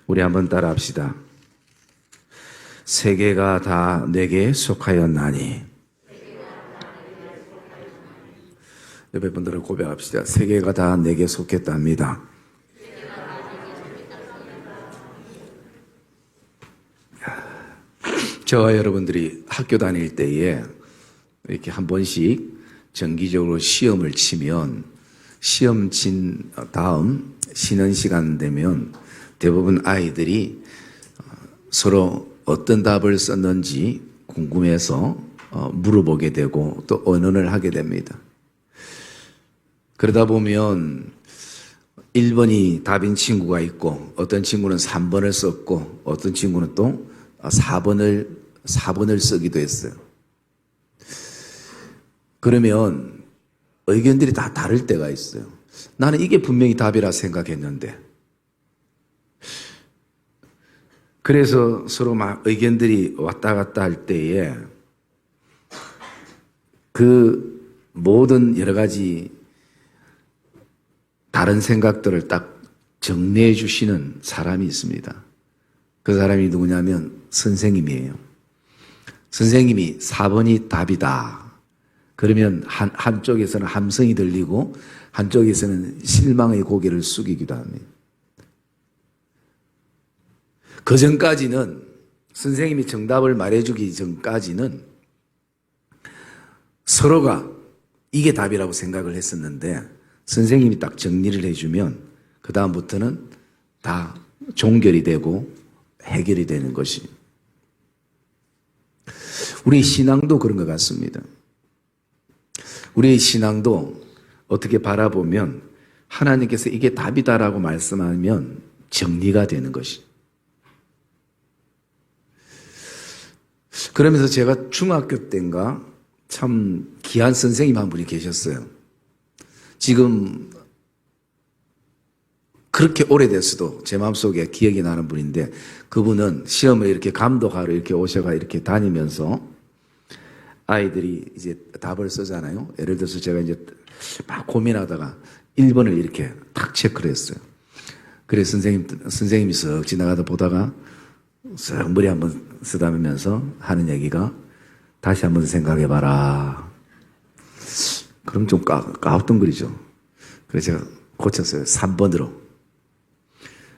우리 한번 따라합시다. 세계가 다 내게 속하였나니. 옆에 분들은 고백합시다. 세계가 다 내게 속했답니다. 저와 여러분들이 학교 다닐 때에 이렇게 한 번씩 정기적으로 시험을 치면 시험 친 다음 쉬는 시간 되면 대부분 아이들이 서로 어떤 답을 썼는지 궁금해서 물어보게 되고 또 언언을 하게 됩니다. 그러다 보면 1번이 답인 친구가 있고 어떤 친구는 3번을 썼고 어떤 친구는 또 4번을 쓰기도 했어요. 그러면 의견들이 다 다를 때가 있어요. 나는 이게 분명히 답이라 생각했는데. 그래서 서로 막 의견들이 왔다 갔다 할 때에 그 모든 여러 가지 다른 생각들을 딱 정리해 주시는 사람이 있습니다. 그 사람이 누구냐면 선생님이에요. 선생님이 4번이 답이다. 그러면 한쪽에서는 함성이 들리고 한쪽에서는 실망의 고개를 숙이기도 합니다. 그 전까지는 선생님이 정답을 말해주기 전까지는 서로가 이게 답이라고 생각을 했었는데 선생님이 딱 정리를 해주면 그 다음부터는 다 종결이 되고 해결이 되는 것이. 우리 신앙도 그런 것 같습니다. 우리의 신앙도 어떻게 바라보면 하나님께서 이게 답이다라고 말씀하면 정리가 되는 것이. 그러면서 제가 중학교 때인가 참 귀한 선생님 한 분이 계셨어요. 지금 그렇게 오래됐어도 제 마음속에 기억이 나는 분인데 그분은 시험을 이렇게 감독하러 이렇게 오셔가 이렇게 다니면서 아이들이 이제 답을 쓰잖아요. 예를 들어서 제가 이제 막 고민하다가 1번을 이렇게 탁 체크를 했어요. 그래서 선생님이 쓱 지나가다 보다가 쓱 머리 한번 쓰다면서 하는 얘기가 다시 한번 생각해봐라. 그럼 좀 까우뚱거리죠. 그래서 제가 고쳤어요. 3번으로.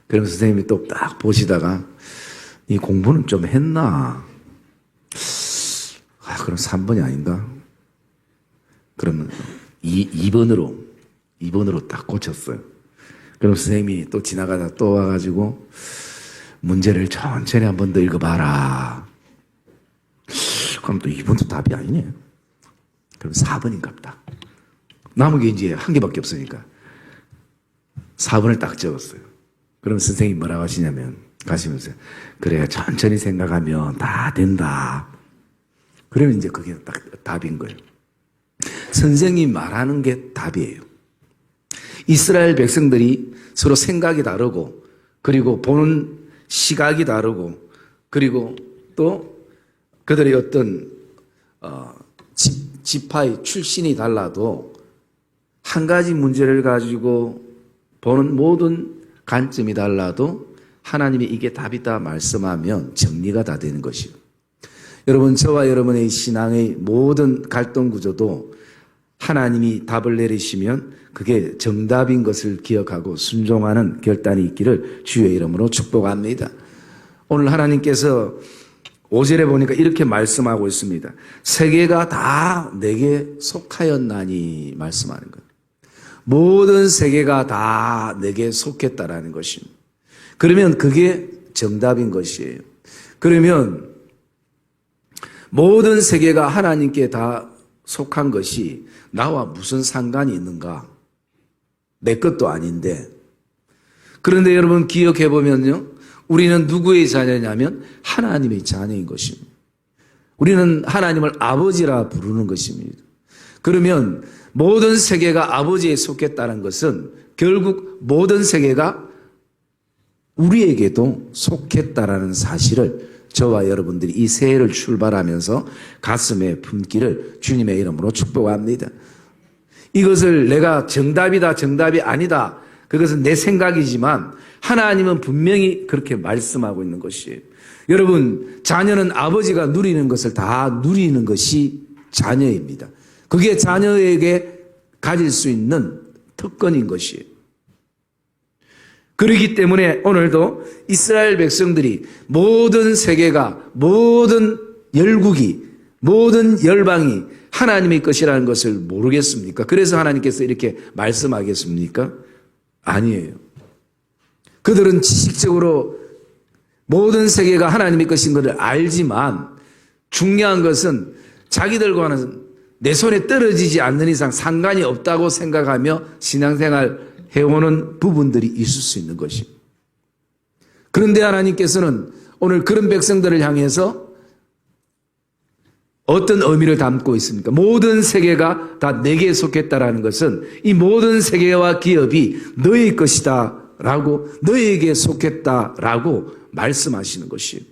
그러면 선생님이 또 딱 보시다가 이 공부는 좀 했나? 그럼 3번이 아닌가? 그러면 2번으로 딱 고쳤어요. 그럼 선생님이 또 지나가다 또 와가지고 문제를 천천히 한 번 더 읽어봐라. 그럼 또 2번도 답이 아니네. 그럼 4번인가 보다. 남은 게 이제 한 개밖에 없으니까 4번을 딱 적었어요. 그럼 선생님이 뭐라고 하시냐면 가시면서 그래 천천히 생각하면 다 된다. 그러면 이제 그게 딱 답인 거예요. 선생님이 말하는 게 답이에요. 이스라엘 백성들이 서로 생각이 다르고 그리고 보는 시각이 다르고 그리고 또 그들의 어떤 지파의 출신이 달라도 한 가지 문제를 가지고 보는 모든 관점이 달라도 하나님이 이게 답이다 말씀하면 정리가 다 되는 것이요. 여러분 저와 여러분의 신앙의 모든 갈등 구조도 하나님이 답을 내리시면 그게 정답인 것을 기억하고 순종하는 결단이 있기를 주의 이름으로 축복합니다. 오늘 하나님께서 5절에 보니까 이렇게 말씀하고 있습니다. 세계가 다 내게 속하였나니 말씀하는 거예요. 모든 세계가 다 내게 속했다라는 것입니다. 그러면 그게 정답인 것이에요. 그러면 모든 세계가 하나님께 다 속한 것이 나와 무슨 상관이 있는가? 내 것도 아닌데. 그런데 여러분 기억해 보면요. 우리는 누구의 자녀냐면 하나님의 자녀인 것입니다. 우리는 하나님을 아버지라 부르는 것입니다. 그러면 모든 세계가 아버지에 속했다는 것은 결국 모든 세계가 우리에게도 속했다라는 사실을 저와 여러분들이 이 새해를 출발하면서 가슴에 품기를 주님의 이름으로 축복합니다. 이것을 내가 정답이다, 정답이 아니다 그것은 내 생각이지만 하나님은 분명히 그렇게 말씀하고 있는 것이에요. 여러분, 자녀는 아버지가 누리는 것을 다 누리는 것이 자녀입니다. 그게 자녀에게 가질 수 있는 특권인 것이에요. 그렇기 때문에 오늘도 이스라엘 백성들이 모든 세계가, 모든 열국이, 모든 열방이 하나님의 것이라는 것을 모르겠습니까? 그래서 하나님께서 이렇게 말씀하겠습니까? 아니에요. 그들은 지식적으로 모든 세계가 하나님의 것인 것을 알지만 중요한 것은 자기들과는 내 손에 떨어지지 않는 이상 상관이 없다고 생각하며 신앙생활 해오는 부분들이 있을 수 있는 것입니다. 그런데 하나님께서는 오늘 그런 백성들을 향해서 어떤 의미를 담고 있습니까? 모든 세계가 다 내게 속했다라는 것은 이 모든 세계와 기업이 너의 것이다 라고, 너에게 속했다라고 말씀하시는 것이에요.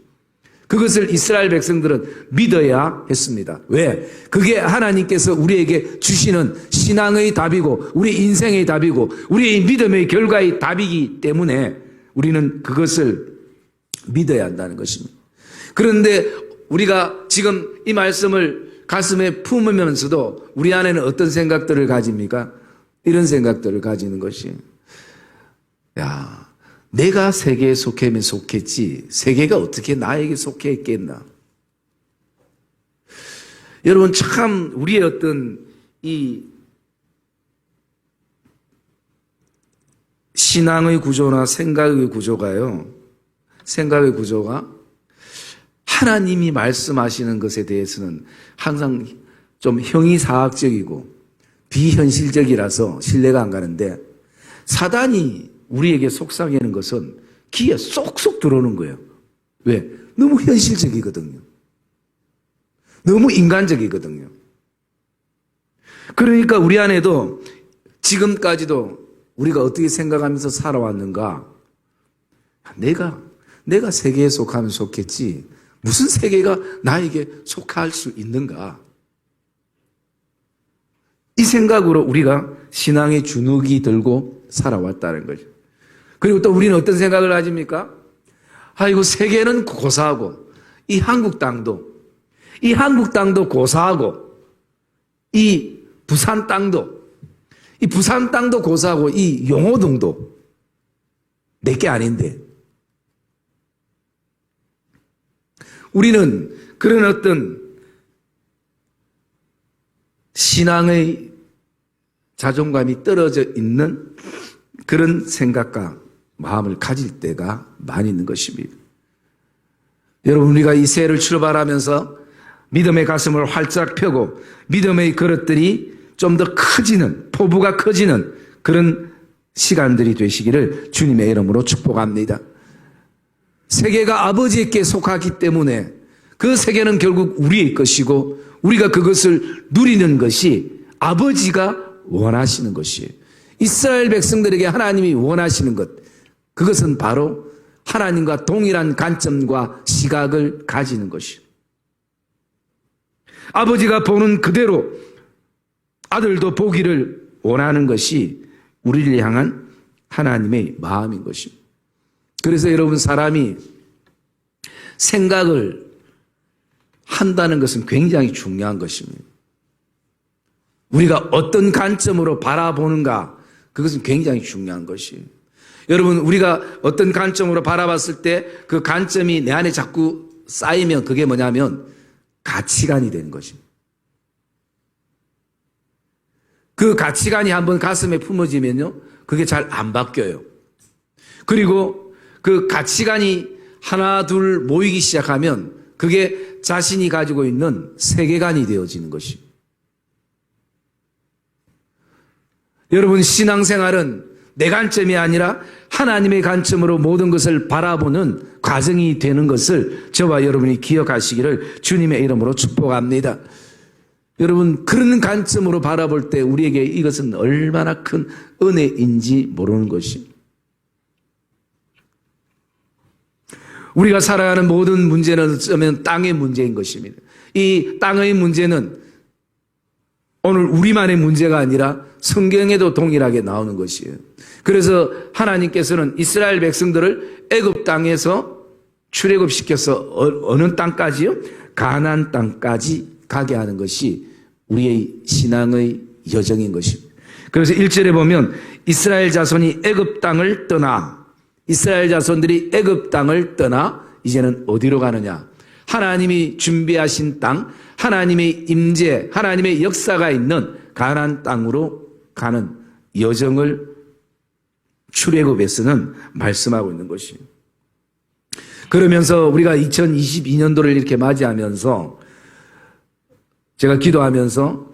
그것을 이스라엘 백성들은 믿어야 했습니다. 왜? 그게 하나님께서 우리에게 주시는 신앙의 답이고 우리 인생의 답이고 우리의 믿음의 결과의 답이기 때문에 우리는 그것을 믿어야 한다는 것입니다. 그런데 우리가 지금 이 말씀을 가슴에 품으면서도 우리 안에는 어떤 생각들을 가집니까? 이런 생각들을 가지는 것이, 야, 내가 세계에 속하면 속했지 세계가 어떻게 나에게 속해 있겠나. 여러분, 참 우리의 어떤 이 신앙의 구조나 생각의 구조가 하나님이 말씀하시는 것에 대해서는 항상 좀 형이사학적이고 비현실적이라서 신뢰가 안 가는데, 사단이 우리에게 속삭이는 것은 귀에 쏙쏙 들어오는 거예요. 왜? 너무 현실적이거든요. 너무 인간적이거든요. 그러니까 우리 안에도 지금까지도 우리가 어떻게 생각하면서 살아왔는가? 내가 세계에 속하면 속했지 무슨 세계가 나에게 속할 수 있는가? 이 생각으로 우리가 신앙의 주눅이 들고 살아왔다는 거죠. 그리고 또 우리는 어떤 생각을 가집니까? 아이고, 세계는 고사하고 이 한국 땅도 고사하고 이 부산 땅도 고사하고 이 용호동도 내게 아닌데, 우리는 그런 어떤 신앙의 자존감이 떨어져 있는 그런 생각과 마음을 가질 때가 많이 있는 것입니다. 여러분, 우리가 이 새해를 출발하면서 믿음의 가슴을 활짝 펴고 믿음의 그릇들이 좀 더 커지는, 포부가 커지는 그런 시간들이 되시기를 주님의 이름으로 축복합니다. 세계가 아버지께 속하기 때문에 그 세계는 결국 우리의 것이고 우리가 그것을 누리는 것이 아버지가 원하시는 것이에요. 이스라엘 백성들에게 하나님이 원하시는 것, 그것은 바로 하나님과 동일한 관점과 시각을 가지는 것이에요. 아버지가 보는 그대로 아들도 보기를 원하는 것이 우리를 향한 하나님의 마음인 것입니다. 그래서 여러분, 사람이 생각을 한다는 것은 굉장히 중요한 것입니다. 우리가 어떤 관점으로 바라보는가, 그것은 굉장히 중요한 것이에요. 여러분, 우리가 어떤 관점으로 바라봤을 때 그 관점이 내 안에 자꾸 쌓이면 그게 뭐냐면 가치관이 되는 것입니다. 그 가치관이 한번 가슴에 품어지면요, 그게 잘 안 바뀌어요. 그리고 그 가치관이 하나 둘 모이기 시작하면 그게 자신이 가지고 있는 세계관이 되어지는 것입니다. 여러분, 신앙생활은 내 관점이 아니라 하나님의 관점으로 모든 것을 바라보는 과정이 되는 것을 저와 여러분이 기억하시기를 주님의 이름으로 축복합니다. 여러분, 그런 관점으로 바라볼 때 우리에게 이것은 얼마나 큰 은혜인지 모르는 것입니다. 우리가 살아가는 모든 문제는 어쩌면 땅의 문제인 것입니다. 이 땅의 문제는 오늘 우리만의 문제가 아니라 성경에도 동일하게 나오는 것이에요. 그래서 하나님께서는 이스라엘 백성들을 애굽 땅에서 출애굽시켜서 어느 땅까지요? 가나안 땅까지 가게 하는 것이 우리의 신앙의 여정인 것입니다. 그래서 1절에 보면 이스라엘 자손이 애굽 땅을 떠나, 이스라엘 자손들이 애굽 땅을 떠나 이제는 어디로 가느냐? 하나님이 준비하신 땅, 하나님의 임재, 하나님의 역사가 있는 가나안 땅으로 가는 여정을 출애굽에서는 말씀하고 있는 것입니다. 그러면서 우리가 2022년도를 이렇게 맞이하면서 제가 기도하면서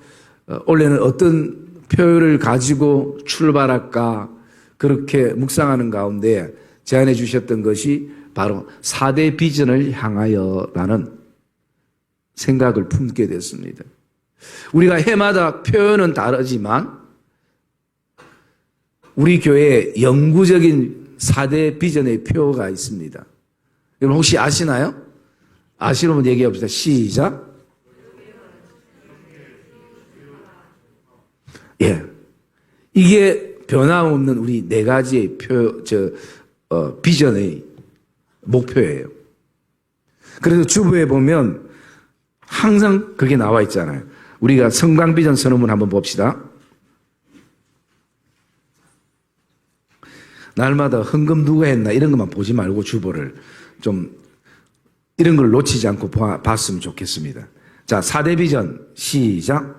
올해는 어떤 표현을 가지고 출발할까 그렇게 묵상하는 가운데 제안해 주셨던 것이 바로 4대 비전을 향하여라는 생각을 품게 됐습니다. 우리가 해마다 표현은 다르지만 우리 교회에 영구적인 4대 비전의 표가 있습니다. 여러분 혹시 아시나요? 아시는 분 얘기해 봅시다. 시작. 예. 이게 변함없는 우리 네 가지의 비전의 목표예요. 그래서 주부에 보면 항상 그게 나와 있잖아요. 우리가 성광비전 선언문 한번 봅시다. 날마다 헌금 누가 했나 이런 것만 보지 말고 주보를 좀 이런 걸 놓치지 않고 봤으면 좋겠습니다. 자, 4대 비전 시작.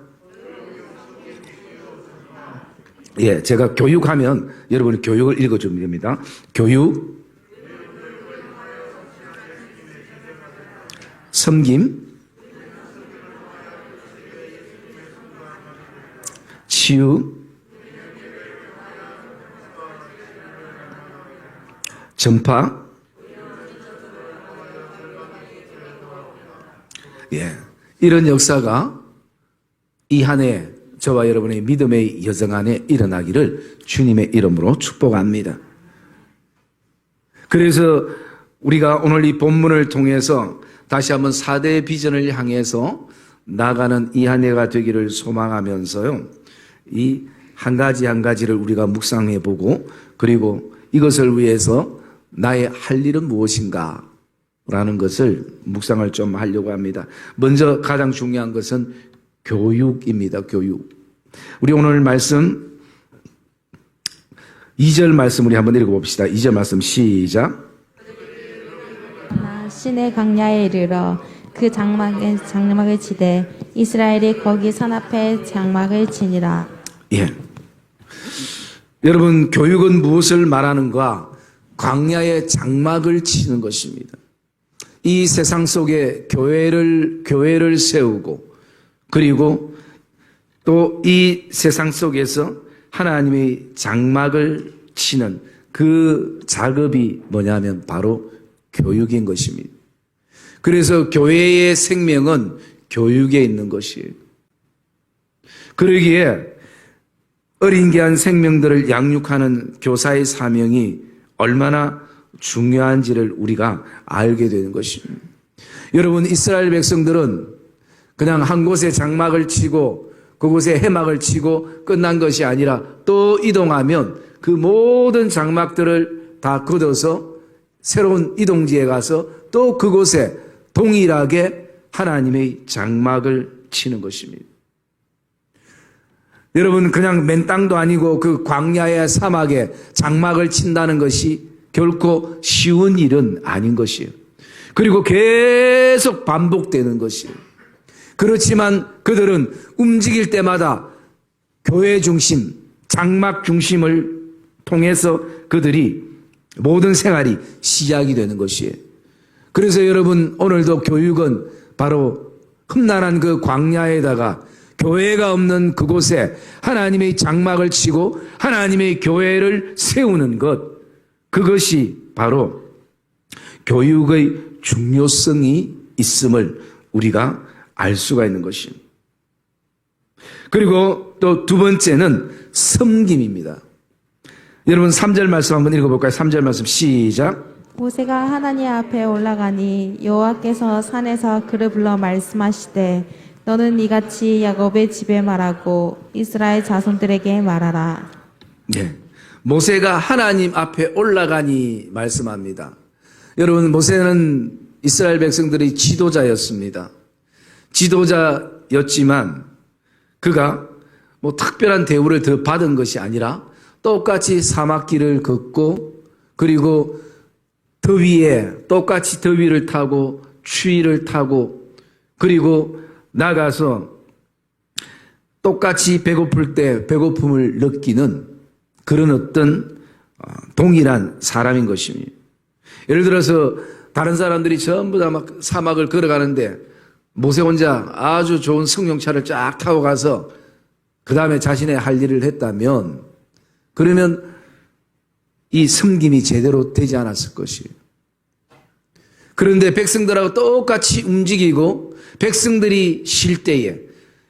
예, 제가 교육하면 여러분이 교육을 읽어주면 됩니다. 교육, 섬김, 치유, 전파, 예, 이런 역사가 이 한 해 저와 여러분의 믿음의 여정 안에 일어나기를 주님의 이름으로 축복합니다. 그래서 우리가 오늘 이 본문을 통해서 다시 한번 4대 비전을 향해서 나가는 이 한 해가 되기를 소망하면서요. 이 한 가지 한 가지를 우리가 묵상해 보고 그리고 이것을 위해서 나의 할 일은 무엇인가 라는 것을 묵상을 좀 하려고 합니다. 먼저 가장 중요한 것은 교육입니다. 교육. 우리 오늘 말씀 2절 말씀 우리 한번 읽어봅시다. 2절 말씀 시작. 시내 강야에 이르러 그 장막을 치되 이스라엘이 거기 산 앞에 장막을 치니라. 예. 여러분 교육은 무엇을 말하는가? 광야의 장막을 치는 것입니다. 이 세상 속에 교회를 세우고 그리고 또 이 세상 속에서 하나님의 장막을 치는 그 작업이 뭐냐면 바로 교육인 것입니다. 그래서 교회의 생명은 교육에 있는 것이에요. 그러기에 어린 귀한 생명들을 양육하는 교사의 사명이 얼마나 중요한지를 우리가 알게 되는 것입니다. 여러분 이스라엘 백성들은 그냥 한 곳에 장막을 치고 그곳에 해막을 치고 끝난 것이 아니라 또 이동하면 그 모든 장막들을 다 걷어서 새로운 이동지에 가서 또 그곳에 동일하게 하나님의 장막을 치는 것입니다. 여러분 그냥 맨 땅도 아니고 그 광야의 사막에 장막을 친다는 것이 결코 쉬운 일은 아닌 것이에요. 그리고 계속 반복되는 것이에요. 그렇지만 그들은 움직일 때마다 교회 중심, 장막 중심을 통해서 그들이 모든 생활이 시작이 되는 것이에요. 그래서 여러분 오늘도 교육은 바로 험난한 그 광야에다가 교회가 없는 그곳에 하나님의 장막을 치고 하나님의 교회를 세우는 것, 그것이 바로 교육의 중요성이 있음을 우리가 알 수가 있는 것입니다. 그리고 또 두 번째는 섬김입니다. 여러분 3절 말씀 한번 읽어볼까요? 3절 말씀 시작. 모세가 하나님 앞에 올라가니 여호와께서 산에서 그를 불러 말씀하시되 너는 이같이 야곱의 집에 말하고 이스라엘 자손들에게 말하라. 예. 모세가 하나님 앞에 올라가니 말씀합니다. 여러분, 모세는 이스라엘 백성들의 지도자였습니다. 지도자였지만 그가 뭐 특별한 대우를 더 받은 것이 아니라 똑같이 사막길을 걷고 그리고 더위에 똑같이 더위를 타고 추위를 타고 그리고 나가서 똑같이 배고플 때 배고픔을 느끼는 그런 어떤 동일한 사람인 것입니다. 예를 들어서 다른 사람들이 전부 다 막 사막을 걸어가는데 모세 혼자 아주 좋은 승용차를 쫙 타고 가서 그 다음에 자신의 할 일을 했다면 그러면 이 섬김이 제대로 되지 않았을 것이에요. 그런데 백성들하고 똑같이 움직이고 백성들이 쉴 때에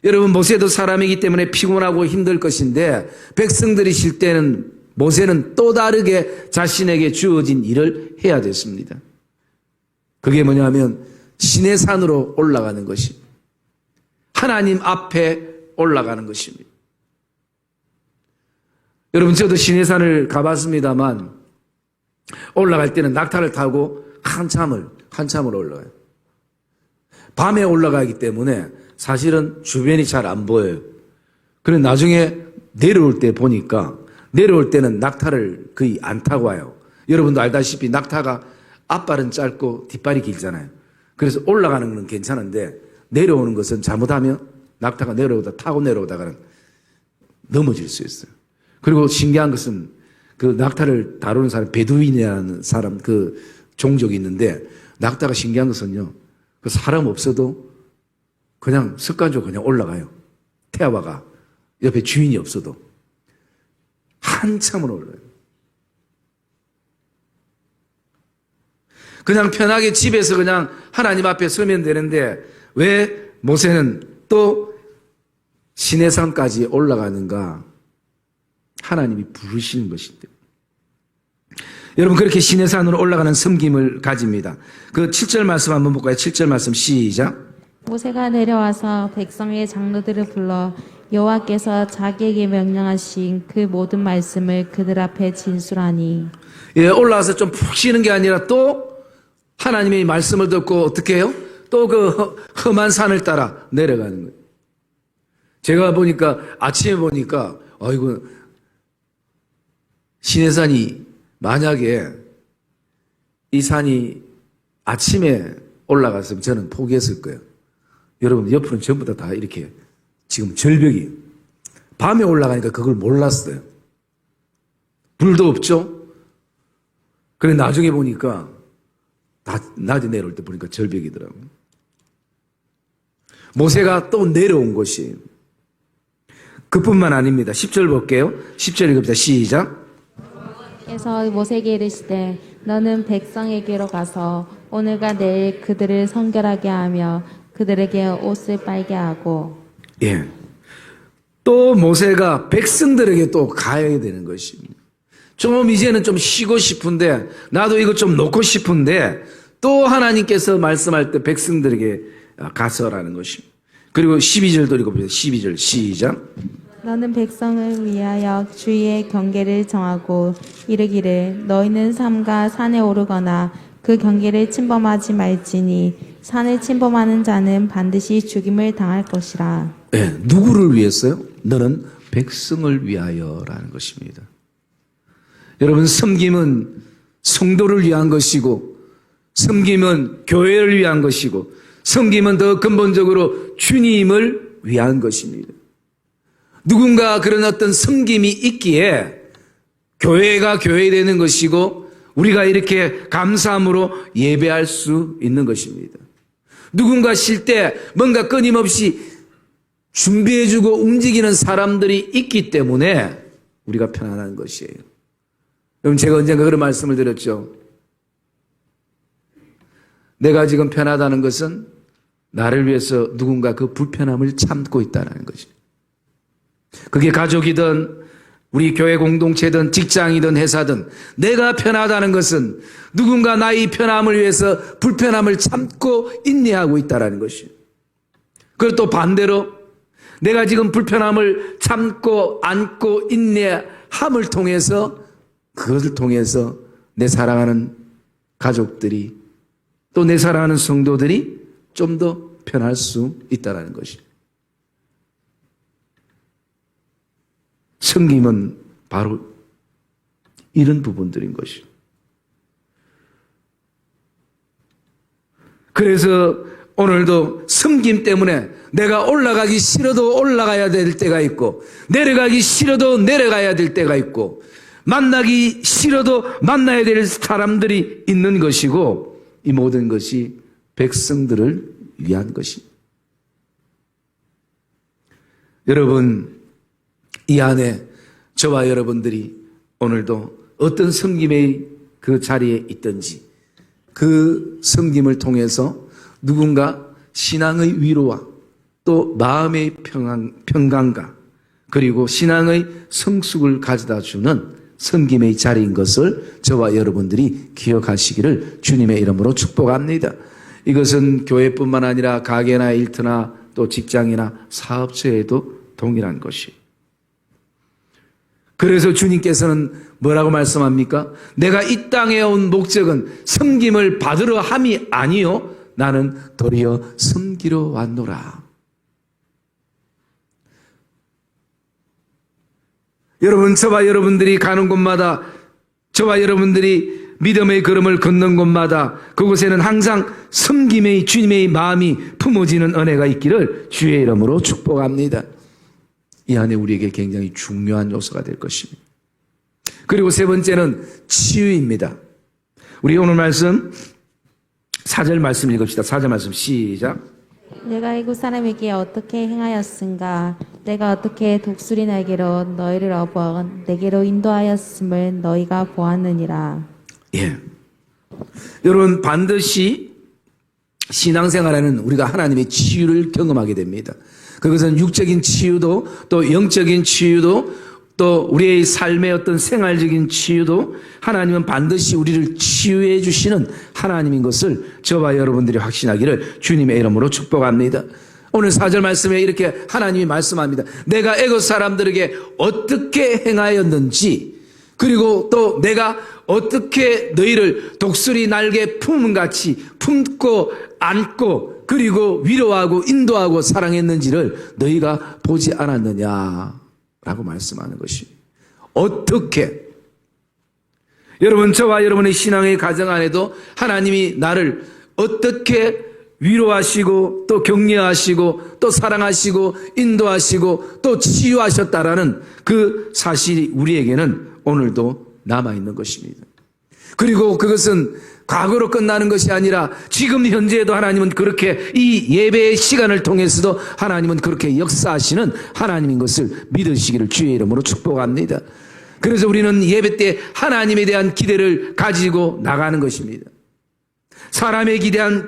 여러분 모세도 사람이기 때문에 피곤하고 힘들 것인데 백성들이 쉴 때는 모세는 또 다르게 자신에게 주어진 일을 해야 됐습니다. 그게 뭐냐면 시내산으로 올라가는 것입니다. 하나님 앞에 올라가는 것입니다. 여러분 저도 시내산을 가봤습니다만 올라갈 때는 낙타를 타고 한참을 올라가요. 밤에 올라가기 때문에 사실은 주변이 잘 안 보여요. 그래 나중에 내려올 때 보니까 내려올 때는 낙타를 거의 안 타고 와요. 여러분도 알다시피 낙타가 앞발은 짧고 뒷발이 길잖아요. 그래서 올라가는 건 괜찮은데 내려오는 것은 잘못하면 낙타가 타고 내려오다가는 넘어질 수 있어요. 그리고 신기한 것은 그 낙타를 다루는 사람, 베두인이라는 사람, 그 종족이 있는데 낙타가 신기한 것은요, 그 사람 없어도 그냥 습관적으로 그냥 올라가요. 태아와가 옆에 주인이 없어도 한참을 올라요. 그냥 편하게 집에서 그냥 하나님 앞에 서면 되는데 왜 모세는 또 시내산까지 올라가는가? 하나님이 부르시는 것인데. 여러분 그렇게 시내산으로 올라가는 섬김을 가집니다. 그 7절 말씀 한번 볼까요? 7절 말씀 시작. 모세가 내려와서 백성의 장로들을 불러 여호와께서 자기에게 명령하신 그 모든 말씀을 그들 앞에 진술하니. 예, 올라와서 좀 푹 쉬는 게 아니라 또 하나님의 말씀을 듣고 어떻게 해요? 또 그 험한 산을 따라 내려가는 거예요. 제가 보니까 아침에 보니까 아이고 시내산이 만약에 이 산이 아침에 올라갔으면 저는 포기했을 거예요. 여러분 옆으로는 전부 다 이렇게 지금 절벽이 밤에 올라가니까 그걸 몰랐어요. 불도 없죠. 그래 나중에 보니까 다 낮에 내려올 때 보니까 절벽이더라고요. 모세가 또 내려온 것이 그뿐만 아닙니다. 10절 볼게요. 10절 읽읍시다. 시작. 그래서 모세에게 이르시되 너는 백성에게로 가서 오늘과 내일 그들을 성결하게 하며 그들에게 옷을 빨게 하고. 예. 또 모세가 백성들에게 또 가야 되는 것입니다. 좀 이제는 좀 쉬고 싶은데 나도 이거 좀 놓고 싶은데 또 하나님께서 말씀할 때 백성들에게 가서라는 것입니다. 그리고 12절도 읽어보세요. 12절 시작. 너는 백성을 위하여 주의 경계를 정하고 이르기를 너희는 삼가 산에 오르거나 그 경계를 침범하지 말지니 산을 침범하는 자는 반드시 죽임을 당할 것이라. 네, 누구를 위해서요? 너는 백성을 위하여라는 것입니다. 여러분 섬김은 성도를 위한 것이고 섬김은 교회를 위한 것이고 섬김은 더 근본적으로 주님을 위한 것입니다. 누군가 그런 어떤 섬김이 있기에 교회가 교회되는 것이고 우리가 이렇게 감사함으로 예배할 수 있는 것입니다. 누군가 쉴 때 뭔가 끊임없이 준비해주고 움직이는 사람들이 있기 때문에 우리가 편안한 것이에요. 여러분 제가 언젠가 그런 말씀을 드렸죠. 내가 지금 편하다는 것은 나를 위해서 누군가 그 불편함을 참고 있다는 것입니다. 그게 가족이든 우리 교회 공동체든 직장이든 회사든 내가 편하다는 것은 누군가 나의 편함을 위해서 불편함을 참고 인내하고 있다는 것이에요. 그리고 또 반대로 내가 지금 불편함을 참고 안고 인내함을 통해서 그것을 통해서 내 사랑하는 가족들이 또 내 사랑하는 성도들이 좀 더 편할 수 있다는 것입니다. 섬김은 바로 이런 부분들인 것이죠. 그래서 오늘도 섬김 때문에 내가 올라가기 싫어도 올라가야 될 때가 있고 내려가기 싫어도 내려가야 될 때가 있고 만나기 싫어도 만나야 될 사람들이 있는 것이고 이 모든 것이 백성들을 위한 것입니다. 여러분, 이 안에 저와 여러분들이 오늘도 어떤 섬김의 그 자리에 있든지 그 섬김을 통해서 누군가 신앙의 위로와 또 마음의 평강과 그리고 신앙의 성숙을 가져다 주는 섬김의 자리인 것을 저와 여러분들이 기억하시기를 주님의 이름으로 축복합니다. 이것은 교회뿐만 아니라 가게나 일터나 또 직장이나 사업처에도 동일한 것이에요. 그래서 주님께서는 뭐라고 말씀합니까? 내가 이 땅에 온 목적은 섬김을 받으러 함이 아니요 나는 도리어 섬기러 왔노라. 여러분, 저와 여러분들이 가는 곳마다 저와 여러분들이 믿음의 걸음을 걷는 곳마다 그곳에는 항상 섬김의 주님의 마음이 품어지는 은혜가 있기를 주의 이름으로 축복합니다. 이 안에 우리에게 굉장히 중요한 요소가 될 것입니다. 그리고 세 번째는 치유입니다. 우리 오늘 말씀 4절 말씀 읽읍시다. 4절 말씀 시작. 내가 이곳 사람에게 어떻게 행하였은가? 내가 어떻게 독수리 날개로 너희를 업어 내게로 인도하였음을 너희가 보았느니라. 예. 여러분, 반드시 신앙생활에는 우리가 하나님의 치유를 경험하게 됩니다. 그것은 육적인 치유도 또 영적인 치유도 또 우리의 삶의 어떤 생활적인 치유도 하나님은 반드시 우리를 치유해 주시는 하나님인 것을 저와 여러분들이 확신하기를 주님의 이름으로 축복합니다. 오늘 4절 말씀에 이렇게 하나님이 말씀합니다. 내가 애굽 사람들에게 어떻게 행하였는지 그리고 또 내가 어떻게 너희를 독수리 날개 품음같이 품고 안고 그리고 위로하고 인도하고 사랑했는지를 너희가 보지 않았느냐라고 말씀하는 것입니다. 어떻게? 여러분, 저와 여러분의 신앙의 가정 안에도 하나님이 나를 어떻게 위로하시고 또 격려하시고 또 사랑하시고 인도하시고 또 치유하셨다라는 그 사실이 우리에게는 오늘도 남아있는 것입니다. 그리고 그것은 과거로 끝나는 것이 아니라 지금 현재에도 하나님은 그렇게 이 예배의 시간을 통해서도 하나님은 그렇게 역사하시는 하나님인 것을 믿으시기를 주의 이름으로 축복합니다. 그래서 우리는 예배 때 하나님에 대한 기대를 가지고 나가는 것입니다. 사람에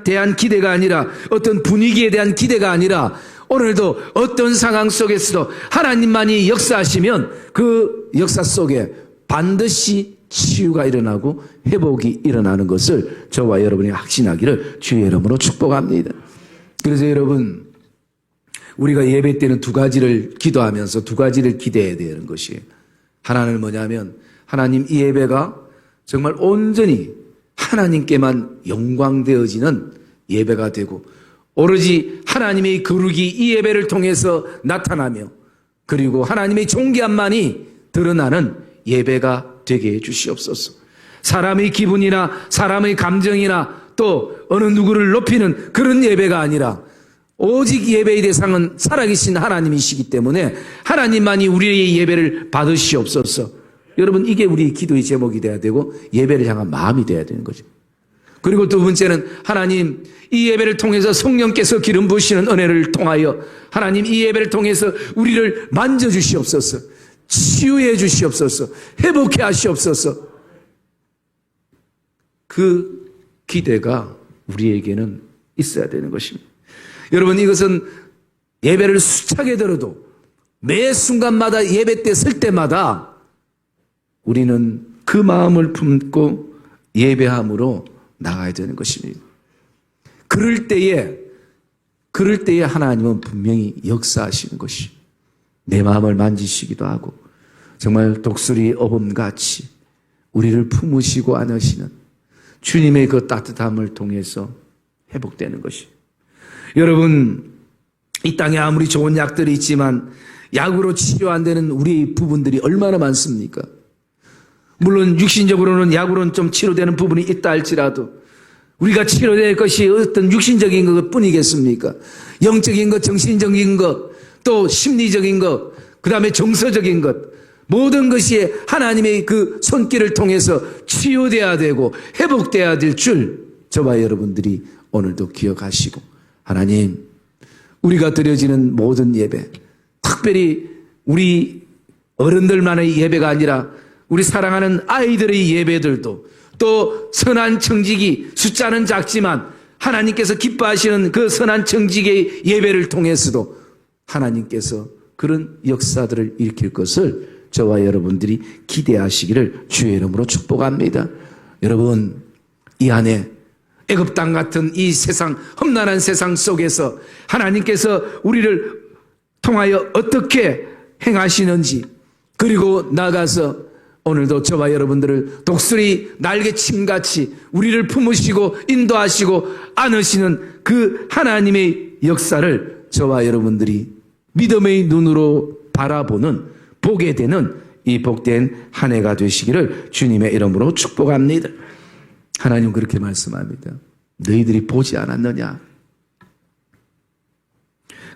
대한 기대가 아니라 어떤 분위기에 대한 기대가 아니라 오늘도 어떤 상황 속에서도 하나님만이 역사하시면 그 역사 속에 반드시 치유가 일어나고 회복이 일어나는 것을 저와 여러분이 확신하기를 주의 이름으로 축복합니다. 그래서 여러분, 우리가 예배 때는 두 가지를 기도하면서 두 가지를 기대해야 되는 것이에요. 하나는 뭐냐면 하나님, 이 예배가 정말 온전히 하나님께만 영광되어지는 예배가 되고 오로지 하나님의 거룩이 이 예배를 통해서 나타나며 그리고 하나님의 존귀함만이 드러나는 예배가 되게 해 주시옵소서. 사람의 기분이나 사람의 감정이나 또 어느 누구를 높이는 그런 예배가 아니라 오직 예배의 대상은 살아계신 하나님이시기 때문에 하나님만이 우리의 예배를 받으시옵소서. 여러분, 이게 우리의 기도의 제목이 돼야 되고 예배를 향한 마음이 돼야 되는 거죠. 그리고 두 번째는 하나님, 이 예배를 통해서 성령께서 기름 부으시는 은혜를 통하여 하나님, 이 예배를 통해서 우리를 만져주시옵소서, 치유해 주시옵소서, 회복해 하시옵소서. 그 기대가 우리에게는 있어야 되는 것입니다. 여러분, 이것은 예배를 수차게 들어도 매 순간마다 예배 때 설 때마다 우리는 그 마음을 품고 예배함으로 나가야 되는 것입니다. 그럴 때에 그럴 때에 하나님은 분명히 역사하시는 것이 내 마음을 만지시기도 하고 정말 독수리 어범같이 우리를 품으시고 안으시는 주님의 그 따뜻함을 통해서 회복되는 것이. 여러분, 이 땅에 아무리 좋은 약들이 있지만 약으로 치료 안 되는 우리 부분들이 얼마나 많습니까? 물론 육신적으로는 약으로는 좀 치료되는 부분이 있다 할지라도 우리가 치료될 것이 어떤 육신적인 것 뿐이겠습니까? 영적인 것, 정신적인 것, 또 심리적인 것, 그 다음에 정서적인 것, 모든 것이 하나님의 그 손길을 통해서 치유돼야 되고 회복돼야 될 줄 저와 여러분들이 오늘도 기억하시고, 하나님, 우리가 드려지는 모든 예배, 특별히 우리 어른들만의 예배가 아니라 우리 사랑하는 아이들의 예배들도 또 선한 청지기, 숫자는 작지만 하나님께서 기뻐하시는 그 선한 청지기의 예배를 통해서도 하나님께서 그런 역사들을 일으킬 것을 저와 여러분들이 기대하시기를 주의 이름으로 축복합니다. 여러분, 이 안에 애굽 땅 같은 이 세상, 험난한 세상 속에서 하나님께서 우리를 통하여 어떻게 행하시는지, 그리고 나가서 오늘도 저와 여러분들을 독수리 날개침같이 우리를 품으시고 인도하시고 안으시는 그 하나님의 역사를 저와 여러분들이 믿음의 눈으로 바라보는, 보게 되는 이 복된 한 해가 되시기를 주님의 이름으로 축복합니다. 하나님 그렇게 말씀합니다. 너희들이 보지 않았느냐?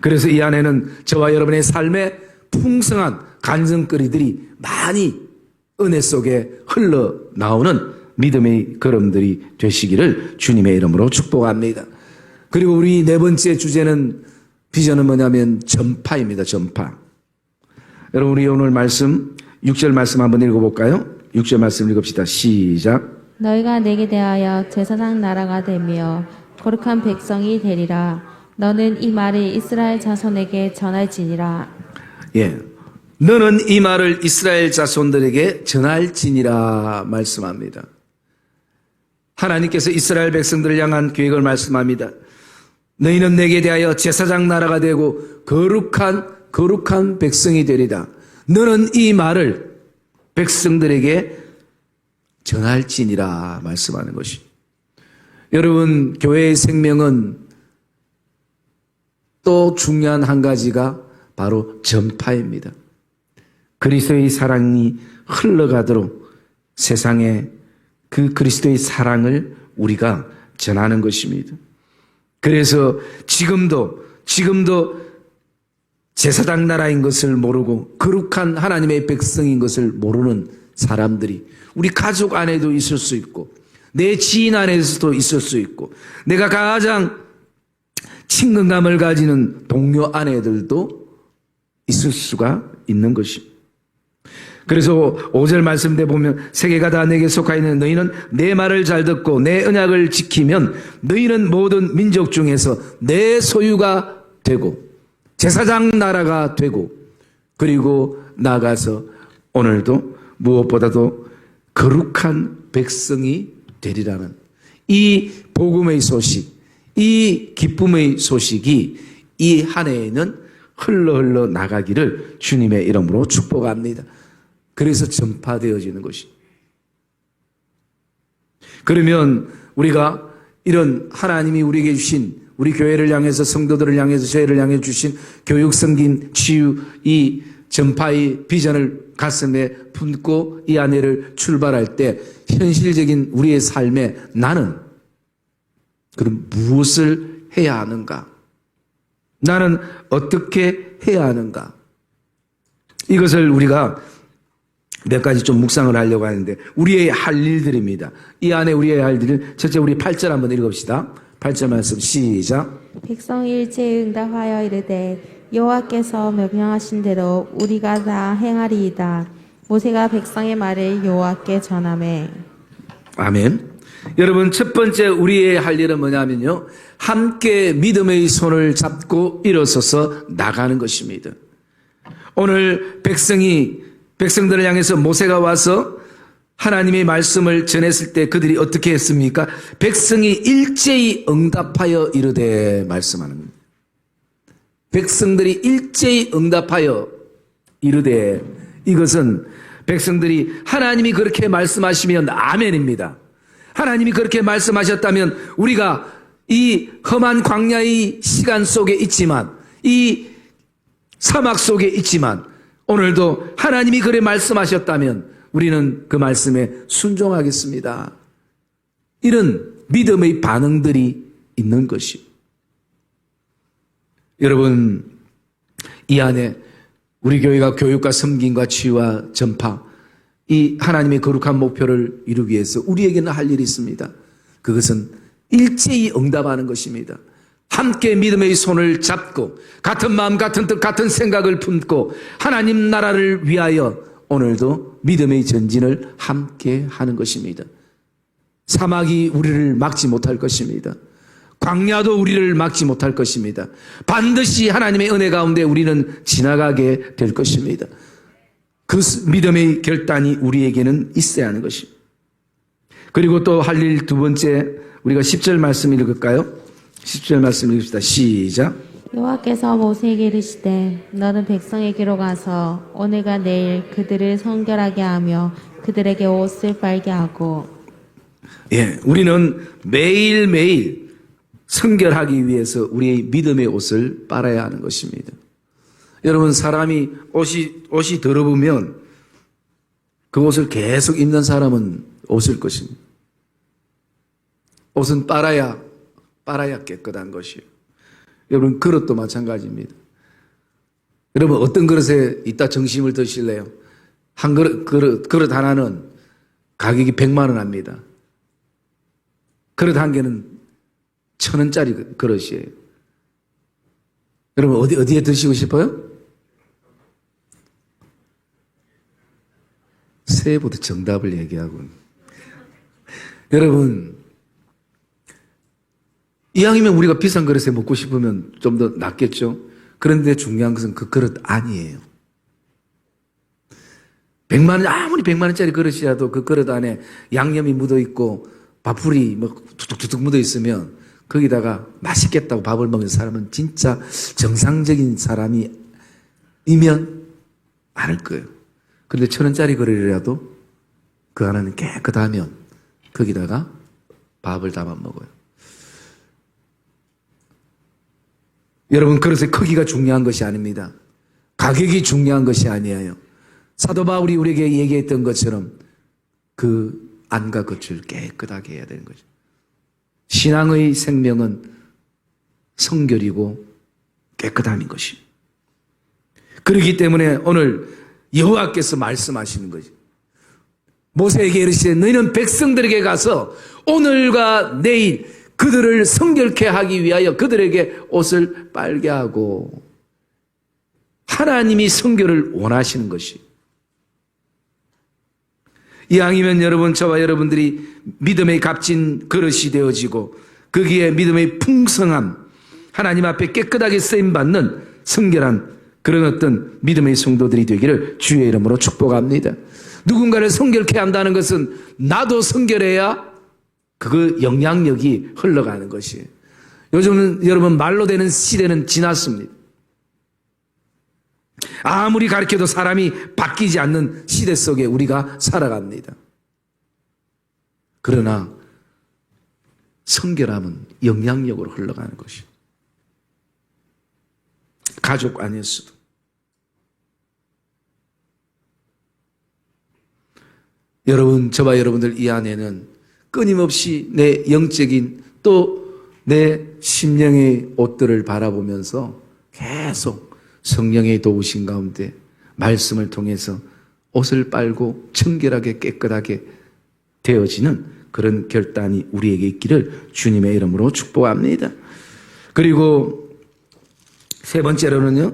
그래서 이 안에는 저와 여러분의 삶에 풍성한 간증거리들이 많이 은혜 속에 흘러나오는 믿음의 걸음들이 되시기를 주님의 이름으로 축복합니다. 그리고 우리 네 번째 주제는, 비전은 뭐냐면 전파입니다. 전파. 여러분, 우리 오늘 말씀 6절 말씀 한번 읽어볼까요? 6절 말씀 읽읍시다. 시작. 너희가 내게 대하여 제사장 나라가 되며 거룩한 백성이 되리라. 너는 이 말을 이스라엘 자손에게 전할지니라. 예, 너는 이 말을 이스라엘 자손들에게 전할지니라 말씀합니다. 하나님께서 이스라엘 백성들을 향한 계획을 말씀합니다. 너희는 내게 대하여 제사장 나라가 되고 거룩한 백성이 되리라. 너는 이 말을 백성들에게 전할지니라 말씀하는 것이. 여러분, 교회의 생명은 또 중요한 한 가지가 바로 전파입니다. 그리스도의 사랑이 흘러가도록 세상에 그 그리스도의 사랑을 우리가 전하는 것입니다. 그래서 지금도 제사장 나라인 것을 모르고 거룩한 하나님의 백성인 것을 모르는 사람들이 우리 가족 안에도 있을 수 있고 내 지인 안에서도 있을 수 있고 내가 가장 친근감을 가지는 동료 아내들도 있을 수가 있는 것입니다. 그래서 5절 말씀대 보면 세계가 다 내게 속하여있는 너희는 내 말을 잘 듣고 내 언약을 지키면 너희는 모든 민족 중에서 내 소유가 되고 제사장 나라가 되고 그리고 나가서 오늘도 무엇보다도 거룩한 백성이 되리라는 이 복음의 소식, 이 기쁨의 소식이 이 한 해에는 흘러 나가기를 주님의 이름으로 축복합니다. 그래서 전파되어지는 것이. 그러면 우리가 이런 하나님이 우리에게 주신, 우리 교회를 향해서, 성도들을 향해서, 저희를 향해 주신 교육, 성김, 치유, 이 전파의 비전을 가슴에 품고 이 한 해를 출발할 때 현실적인 우리의 삶에 나는 그럼 무엇을 해야 하는가? 나는 어떻게 해야 하는가? 이것을 우리가 몇 가지 좀 묵상을 하려고 하는데 우리의 할 일들입니다. 이 안에 우리의 할 일을 첫째 우리 8절 한번 읽어봅시다. 8절 말씀 시작. 백성이 일제히 응답하여 이르되 여호와께서 명령하신 대로 우리가 다 행하리이다. 모세가 백성의 말을 여호와께 전하매. 아멘. 여러분, 첫 번째 우리의 할 일은 뭐냐면요, 함께 믿음의 손을 잡고 일어서서 나가는 것입니다. 오늘 백성들을 향해서 모세가 와서 하나님의 말씀을 전했을 때 그들이 어떻게 했습니까? 백성이 일제히 응답하여 이르되 말씀하는 겁니다. 백성들이 일제히 응답하여 이르되 이것은 백성들이 하나님이 그렇게 말씀하시면 아멘입니다. 하나님이 그렇게 말씀하셨다면 우리가 이 험한 광야의 시간 속에 있지만 이 사막 속에 있지만 오늘도 하나님이 그래 말씀하셨다면 우리는 그 말씀에 순종하겠습니다. 이런 믿음의 반응들이 있는 것이요. 여러분, 이 안에 우리 교회가 교육과 섬김과 치유와 전파, 이 하나님의 거룩한 목표를 이루기 위해서 우리에게는 할 일이 있습니다. 그것은 일제히 응답하는 것입니다. 함께 믿음의 손을 잡고 같은 마음, 같은 뜻, 같은 생각을 품고 하나님 나라를 위하여 오늘도 믿음의 전진을 함께 하는 것입니다. 사막이 우리를 막지 못할 것입니다. 광야도 우리를 막지 못할 것입니다. 반드시 하나님의 은혜 가운데 우리는 지나가게 될 것입니다. 그 믿음의 결단이 우리에게는 있어야 하는 것입니다. 그리고 또 할 일 두 번째, 우리가 10절 말씀 읽을까요? 10절 말씀 읽읍시다. 시작. 여호와께서 모세에게 이르시되 너는 백성에게로 가서 오늘과 내일 그들을 성결하게 하며 그들에게 옷을 빨게 하고. 예, 우리는 매일매일 성결하기 위해서 우리의 믿음의 옷을 빨아야 하는 것입니다. 여러분, 사람이 옷이 더러우면 그 옷을 계속 입는 사람은 없을 것입니다. 옷은 빨아야 깨끗한 것이요. 여러분, 그릇도 마찬가지입니다. 여러분, 어떤 그릇에 이따 점심을 드실래요? 한 그릇 하나는 가격이 100만 원 합니다. 그릇 한 개는 1,000원짜리 그릇이에요. 여러분, 어디에 드시고 싶어요? 새해부터 정답을 얘기하고. 여러분, 이왕이면 우리가 비싼 그릇에 먹고 싶으면 좀 더 낫겠죠? 그런데 중요한 것은 그 그릇 아니에요. 100만 원, 아무리 100만 원짜리 그릇이라도 그 그릇 안에 양념이 묻어 있고 밥풀이 뭐 툭툭툭 묻어 있으면 거기다가 맛있겠다고 밥을 먹는 사람은 진짜 정상적인 사람이면 않을 거예요. 그런데 1,000원짜리 그릇이라도 그 안에는 깨끗하면 거기다가 밥을 담아 먹어요. 여러분, 그릇의 크기가 중요한 것이 아닙니다. 가격이 중요한 것이 아니에요. 사도 바울이 우리에게 얘기했던 것처럼 그 안과 겉을 깨끗하게 해야 되는 거죠. 신앙의 생명은 성결이고 깨끗함인 것입니다. 그렇기 때문에 오늘 여호와께서 말씀하시는 거죠. 모세에게 이르시되 너희는 백성들에게 가서 오늘과 내일 그들을 성결케 하기 위하여 그들에게 옷을 빨게 하고. 하나님이 성결을 원하시는 것이. 이왕이면 여러분, 저와 여러분들이 믿음의 값진 그릇이 되어지고 거기에 믿음의 풍성함, 하나님 앞에 깨끗하게 쓰임받는 성결한 그런 어떤 믿음의 성도들이 되기를 주의 이름으로 축복합니다. 누군가를 성결케 한다는 것은 나도 성결해야 그 영향력이 흘러가는 것이에요. 요즘은 여러분, 말로 되는 시대는 지났습니다. 아무리 가르쳐도 사람이 바뀌지 않는 시대 속에 우리가 살아갑니다. 그러나 성결함은 영향력으로 흘러가는 것이에요. 가족 안에서도. 여러분, 저와 여러분들 이 안에는 끊임없이 내 영적인 또 내 심령의 옷들을 바라보면서 계속 성령의 도우신 가운데 말씀을 통해서 옷을 빨고 청결하게 깨끗하게 되어지는 그런 결단이 우리에게 있기를 주님의 이름으로 축복합니다. 그리고 세 번째로는요,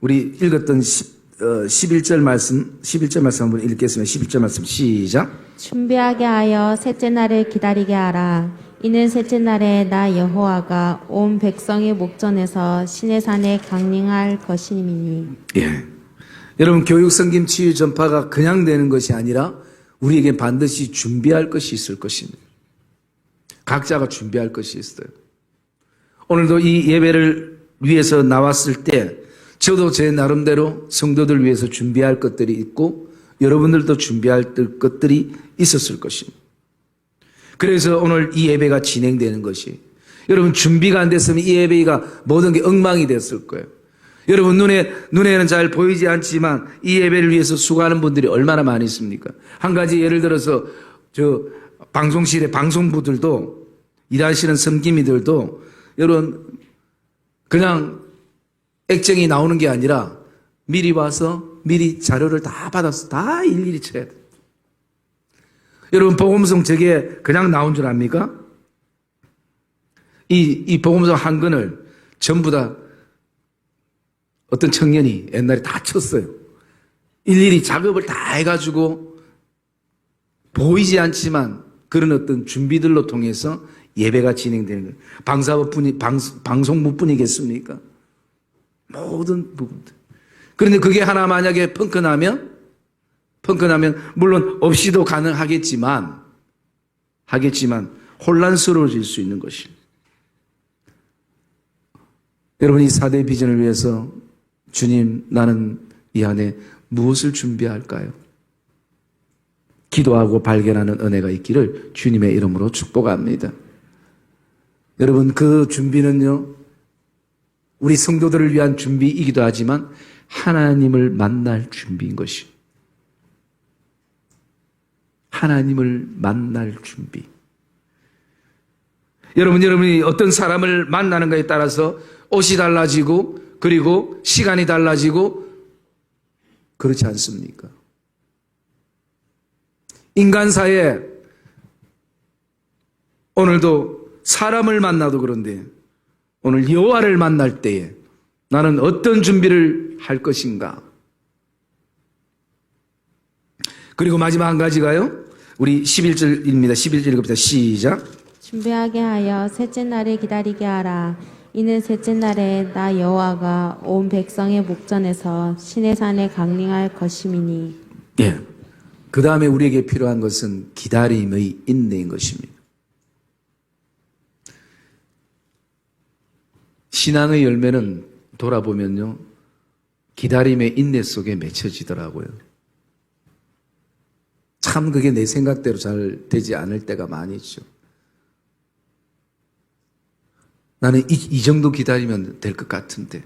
우리 읽었던 11절 말씀 한번 읽겠습니다. 11절 말씀 시작. 준비하게 하여 셋째 날을 기다리게 하라. 이는 셋째 날에 나 여호와가 온 백성의 목전에서 신의 산에 강림할 것임이니. 예. 여러분, 교육, 섬김, 치유, 전파가 그냥 되는 것이 아니라 우리에게 반드시 준비할 것이 있을 것입니다. 각자가 준비할 것이 있어요. 오늘도 이 예배를 위해서 나왔을 때 저도 제 나름대로 성도들 위해서 준비할 것들이 있고 여러분들도 준비할 것들이 있었을 것입니다. 그래서 오늘 이 예배가 진행되는 것이, 여러분 준비가 안 됐으면 이 예배가 모든 게 엉망이 됐을 거예요. 여러분 눈에는 잘 보이지 않지만 이 예배를 위해서 수고하는 분들이 얼마나 많이 있습니까? 한 가지 예를 들어서 저 방송실의 방송부들도, 일하시는 섬김이들도 여러분 그냥 액정이 나오는 게 아니라 미리 와서 미리 자료를 다 받아서 다 일일이 쳐야 돼요. 여러분 복음성 저게 그냥 나온 줄 압니까? 이 복음성 한 권을 전부 다 어떤 청년이 옛날에 다 쳤어요. 일일이 작업을 다 해가지고 보이지 않지만 그런 어떤 준비들로 통해서 예배가 진행되는 거예요. 방송부뿐이겠습니까? 모든 부분들. 그런데 그게 하나 만약에 펑크나면 물론 없이도 가능하겠지만 혼란스러워질 수 있는 것입니다. 여러분 이 4대 비전을 위해서 주님, 나는 이 안에 무엇을 준비할까요? 기도하고 발견하는 은혜가 있기를 주님의 이름으로 축복합니다. 여러분 그 준비는요, 우리 성도들을 위한 준비이기도 하지만 하나님을 만날 준비인 것이, 하나님을 만날 준비. 여러분이 어떤 사람을 만나는가에 따라서 옷이 달라지고 그리고 시간이 달라지고 그렇지 않습니까? 인간사에 오늘도 사람을 만나도 그런데 오늘 여호와를 만날 때에 나는 어떤 준비를 할 것인가? 그리고 마지막 한 가지가요, 우리 11절입니다. 11절 읽읍시다. 시작. 준비하게 하여 셋째 날을 기다리게 하라. 이는 셋째 날에 나 여호와가 온 백성의 목전에서 시내산에 강림할 것임이니. 예. 그 다음에 우리에게 필요한 것은 기다림의 인내인 것입니다. 신앙의 열매는 돌아보면요, 기다림의 인내 속에 맺혀지더라고요. 참 그게 내 생각대로 잘 되지 않을 때가 많이 있죠. 나는 이 정도 기다리면 될 것 같은데,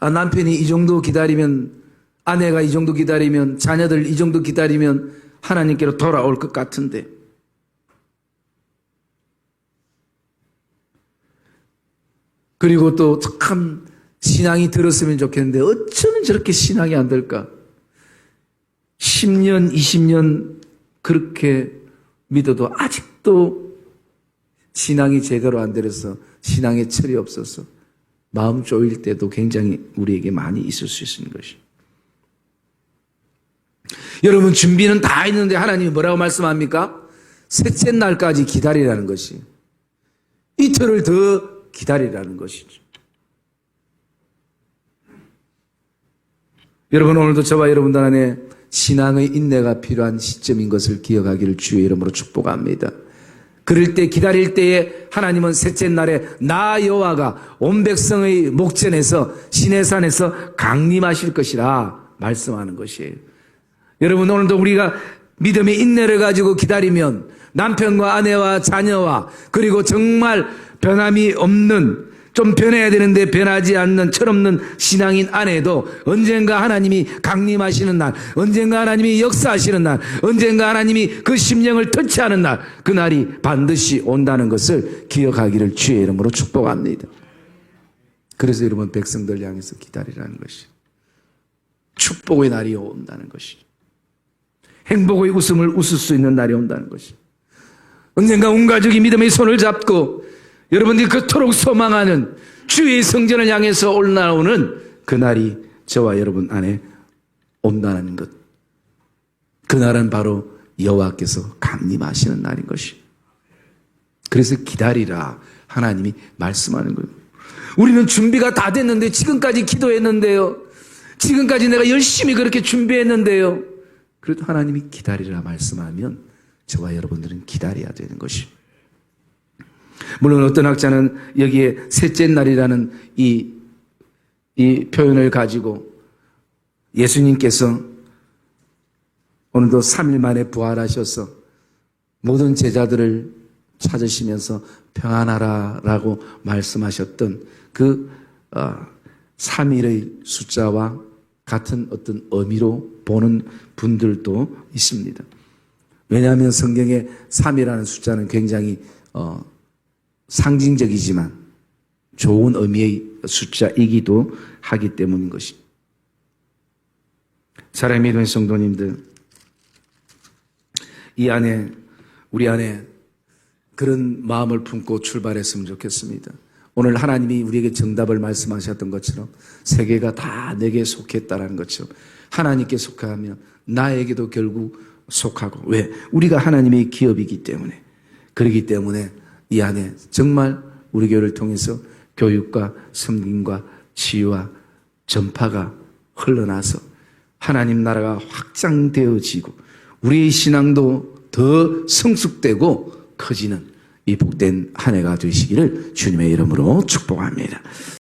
남편이 이 정도 기다리면, 아내가 이 정도 기다리면, 자녀들 이 정도 기다리면 하나님께로 돌아올 것 같은데, 그리고 또 참 신앙이 들었으면 좋겠는데 어쩌면 저렇게 신앙이 안 될까? 10년, 20년 그렇게 믿어도 아직도 신앙이 제대로 안 들어서 신앙의 철이 없어서 마음 쪼일 때도 굉장히 우리에게 많이 있을 수 있는 것이. 여러분 준비는 다 있는데 하나님이 뭐라고 말씀합니까? 셋째 날까지 기다리라는 것이, 이틀을 더 기다리라는 것이죠. 여러분 오늘도 저와 여러분들 안에 신앙의 인내가 필요한 시점인 것을 기억하기를 주의 이름으로 축복합니다. 그럴 때, 기다릴 때에 하나님은 셋째 날에 나 여호와가 온 백성의 목전에서 시내산에서 강림하실 것이라 말씀하는 것이에요. 여러분 오늘도 우리가 믿음의 인내를 가지고 기다리면 남편과 아내와 자녀와 그리고 정말 변함이 없는, 좀 변해야 되는데 변하지 않는 철없는 신앙인 아내도 언젠가 하나님이 강림하시는 날, 언젠가 하나님이 역사하시는 날, 언젠가 하나님이 그 심령을 터치하는 날, 그 날이 반드시 온다는 것을 기억하기를 주의 이름으로 축복합니다. 그래서 여러분 백성들 향해서 기다리라는 것이, 축복의 날이 온다는 것이, 행복의 웃음을 웃을 수 있는 날이 온다는 것이, 언젠가 온 가족이 믿음의 손을 잡고 여러분들이 그토록 소망하는 주의 성전을 향해서 올라오는 그날이 저와 여러분 안에 온다는 것. 그날은 바로 여호와께서 강림하시는 날인 것이. 그래서 기다리라 하나님이 말씀하는 거예요. 우리는 준비가 다 됐는데, 지금까지 기도했는데요, 지금까지 내가 열심히 그렇게 준비했는데요, 그래도 하나님이 기다리라 말씀하면 저와 여러분들은 기다려야 되는 것이. 물론 어떤 학자는 여기에 셋째 날이라는 이 표현을 가지고 예수님께서 오늘도 3일 만에 부활하셔서 모든 제자들을 찾으시면서 평안하라라고 말씀하셨던 그 3일의 숫자와 같은 어떤 의미로 보는 분들도 있습니다. 왜냐하면 성경에 3이라는 숫자는 굉장히 상징적이지만 좋은 의미의 숫자이기도 하기 때문인 것입니다. 사랑의 믿음의 성도님들, 우리 안에 그런 마음을 품고 출발했으면 좋겠습니다. 오늘 하나님이 우리에게 정답을 말씀하셨던 것처럼 세계가 다 내게 속했다라는 것처럼 하나님께 속하면 나에게도 결국 속하고, 왜? 우리가 하나님의 기업이기 때문에. 그렇기 때문에 이 안에 정말 우리 교회를 통해서 교육과 섬김과 치유와 전파가 흘러나서 하나님 나라가 확장되어지고 우리의 신앙도 더 성숙되고 커지는 이 복된 한 해가 되시기를 주님의 이름으로 축복합니다.